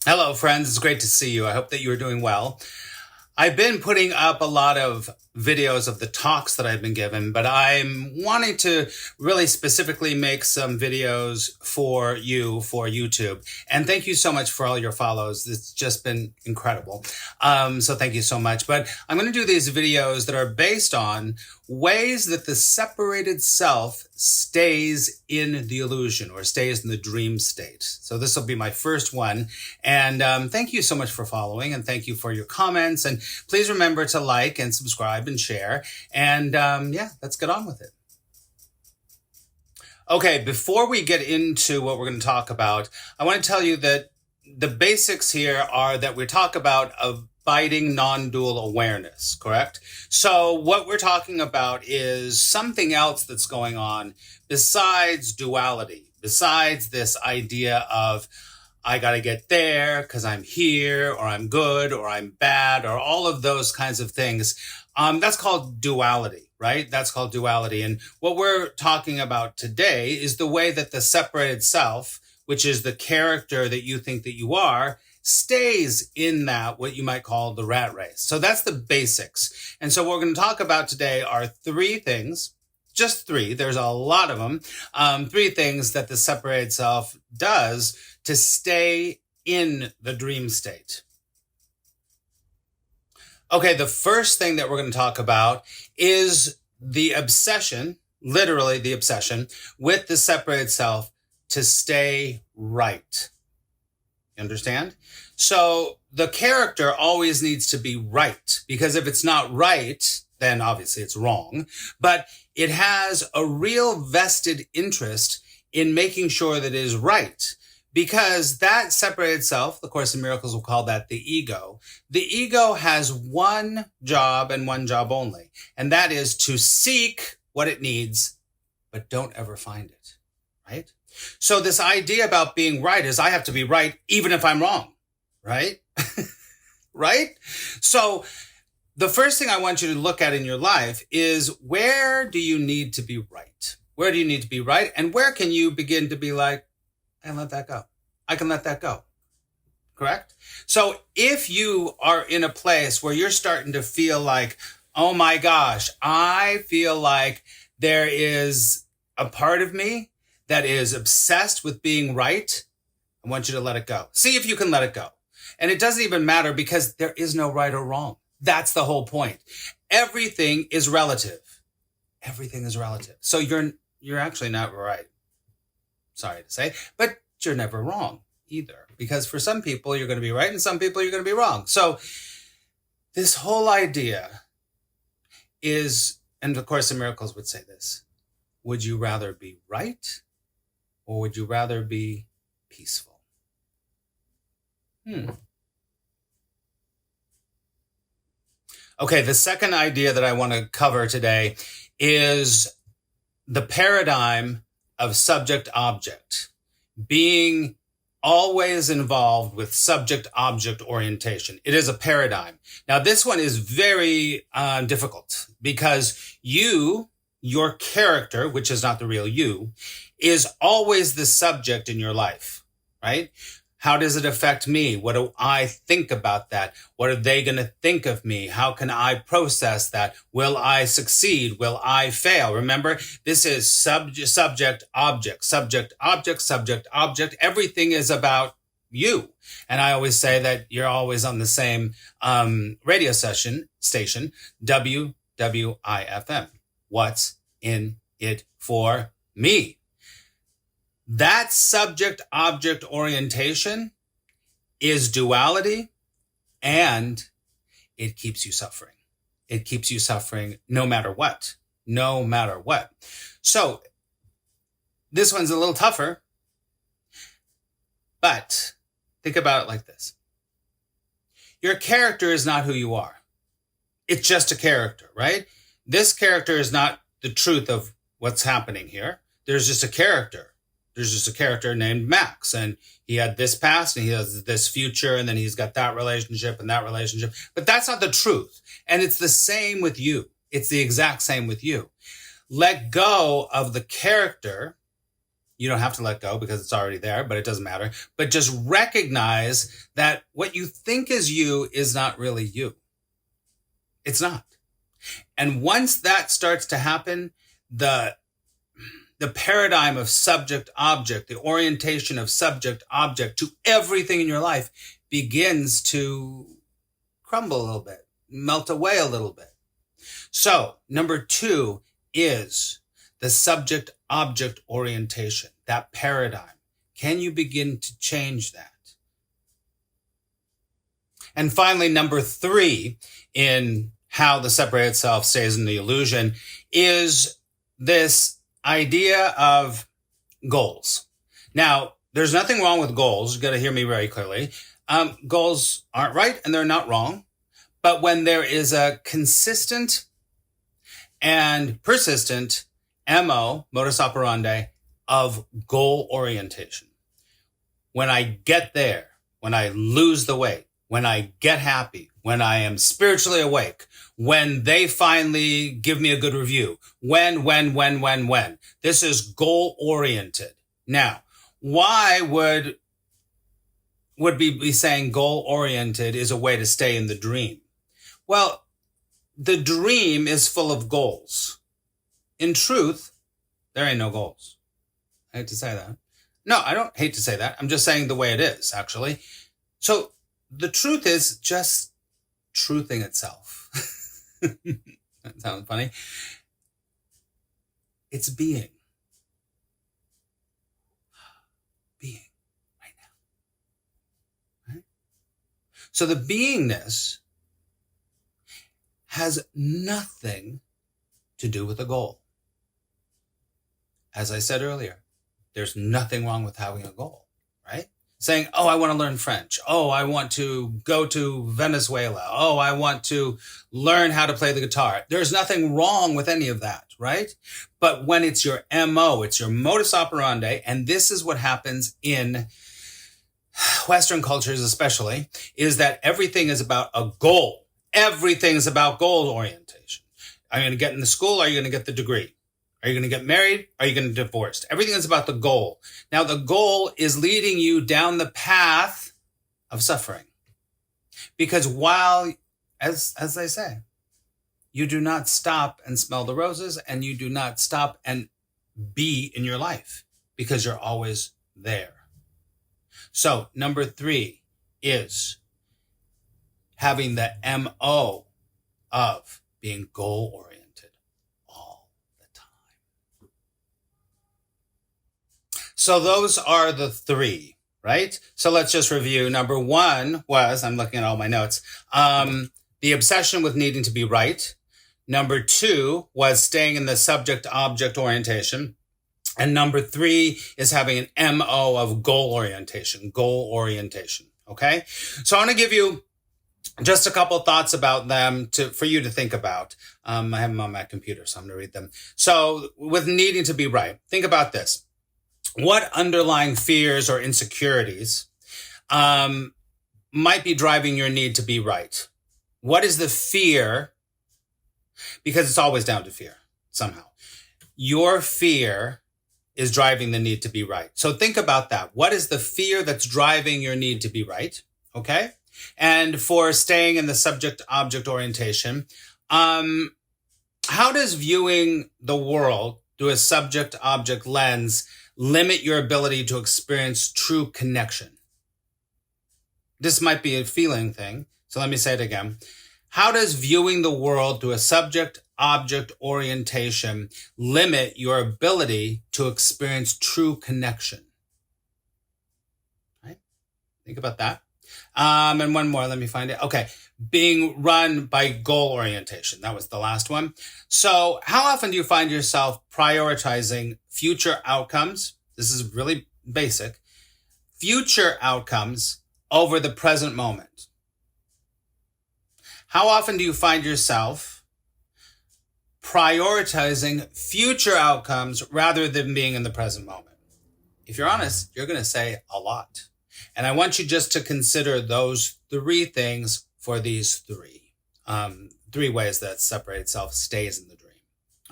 Hello, friends. It's great to see you. I hope that you are doing well. I've been putting up a lot of videos of the talks that I've been given, but I'm wanting to really specifically make some videos for you for YouTube. And thank you so much for all your follows. It's just been incredible. So thank you so much. But I'm going to do these videos that are based on ways that the separated self stays in the illusion or stays in the dream state. So this will be my first one. And thank you so much for following, and thank you for your comments. And please remember to like and subscribe and share. And yeah, let's get on with it. Okay, before we get into what we're going to talk about, I want to tell you that the basics here are that we talk about abiding non-dual awareness, correct? So what we're talking about is something else that's going on besides duality, besides this idea of I got to get there because I'm here, or I'm good, or I'm bad, or all of those kinds of things. That's called duality, right? That's called duality. And what we're talking about today is the way that the separated self, which is the character that you think that you are, stays in that, what you might call the rat race. So that's the basics. And so what we're going to talk about today are three things. Just three. There's a lot of them. Three things that the separated self does to stay in the dream state. Okay, the first thing that we're going to talk about is the obsession, literally the obsession, with the separated self to stay right. You understand? So the character always needs to be right, because if it's not right, then obviously it's wrong. But it has a real vested interest in making sure that it is right. Because that separated self, the Course in Miracles will call that the ego. The ego has one job and one job only, and that is to seek what it needs, but don't ever find it, right? So this idea about being right is I have to be right even if I'm wrong, right? Right? So the first thing I want you to look at in your life is, where do you need to be right? Where do you need to be right? And where can you begin to be like, and let that go. I can let that go. Correct? So if you are in a place where you're starting to feel like, oh my gosh, I feel like there is a part of me that is obsessed with being right, I want you to let it go. See if you can let it go. And it doesn't even matter, because there is no right or wrong. That's the whole point. Everything is relative. Everything is relative. So you're actually not right. Sorry to say, but you're never wrong either, because for some people you're going to be right and some people you're going to be wrong. So this whole idea is, and the Course in Miracles would say this, would you rather be right or would you rather be peaceful? Okay, the second idea that I want to cover today is the paradigm of subject-object, being always involved with subject-object orientation. It is a paradigm. Now, this one is very difficult, because your character, which is not the real you, is always the subject in your life, right? How does it affect me? What do I think about that? What are they going to think of me? How can I process that? Will I succeed? Will I fail? Remember, this is subject, object, subject, object, subject, object. Everything is about you. And I always say that you're always on the same radio station, WWIFM. What's in it for me? That subject-object orientation is duality, and it keeps you suffering. It keeps you suffering no matter what. No matter what. So this one's a little tougher, but think about it like this. Your character is not who you are. It's just a character, right? This character is not the truth of what's happening here. There's just a character. There's just a character named Max, and he had this past and he has this future, and then he's got that relationship and that relationship. But that's not the truth. And it's the same with you. It's the exact same with you. Let go of the character You don't have to let go because it's already there, but it doesn't matter. But just recognize that what you think is you is not really you. It's not. And once that starts to happen, the paradigm of subject-object, the orientation of subject-object to everything in your life begins to crumble a little bit, melt away a little bit. So, number 2 is the subject-object orientation, that paradigm. Can you begin to change that? And finally, number 3 in how the separated self stays in the illusion is this idea of goals. Now, there's nothing wrong with goals. You got to hear me very clearly. Goals aren't right and they're not wrong. But when there is a consistent and persistent MO, modus operandi, of goal orientation, when I get there, when I lose the weight, when I get happy, when I am spiritually awake, when they finally give me a good review, when. This is goal-oriented. Now, why would be saying goal-oriented is a way to stay in the dream? Well, the dream is full of goals. In truth, there ain't no goals. I hate to say that. No, I don't hate to say that. I'm just saying the way it is, actually. So the truth is just truthing itself. That sounds funny. It's being. Being right now. Right? So the beingness has nothing to do with the goal. As I said earlier, there's nothing wrong with having a goal, right? Saying, oh, I want to learn French. Oh, I want to go to Venezuela. Oh, I want to learn how to play the guitar. There's nothing wrong with any of that, right? But when it's your MO, it's your modus operandi, and this is what happens in Western cultures especially, is that everything is about a goal. Everything is about goal orientation. Are you going to get into school? Are you going to get the degree? Are you going to get married? Are you going to get divorced? Everything is about the goal. Now, the goal is leading you down the path of suffering. Because while, as I say, you do not stop and smell the roses, and you do not stop and be in your life, because you're always there. So, number 3 is having the MO of being goal-oriented. So those are the 3, right? So let's just review. Number 1 was, I'm looking at all my notes, the obsession with needing to be right. Number 2 was staying in the subject-object orientation. And number 3 is having an MO of goal orientation, okay? So I want to give you just a couple of thoughts about them for you to think about. I have them on my computer, so I'm going to read them. So with needing to be right, think about this. What underlying fears or insecurities might be driving your need to be right? What is the fear? Because it's always down to fear, somehow. Your fear is driving the need to be right. So think about that. What is the fear that's driving your need to be right? Okay? And for staying in the subject-object orientation, how does viewing the world through a subject-object lens limit your ability to experience true connection? This might be a feeling thing, so let me say it again. How does viewing the world through a subject-object orientation limit your ability to experience true connection? Right? Think about that. And one more, let me find it. Okay. Being run by goal orientation. That was the last one. So how often do you find yourself prioritizing future outcomes? This is really basic. Future outcomes over the present moment. How often do you find yourself prioritizing future outcomes rather than being in the present moment? If you're honest, you're going to say a lot. And I want you just to consider those 3 things for these 3 ways that separate self stays in the dream.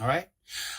All right.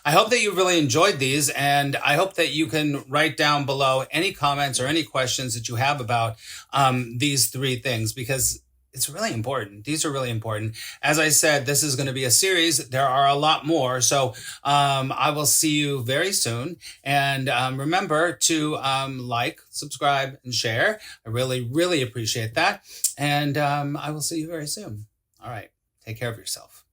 I hope that you really enjoyed these, and I hope that you can write down below any comments or any questions that you have about these three things, because it's really important. These are really important. As I said, this is going to be a series. There are a lot more. So I will see you very soon. And remember to like, subscribe, and share. I really, really appreciate that. And I will see you very soon. All right. Take care of yourself.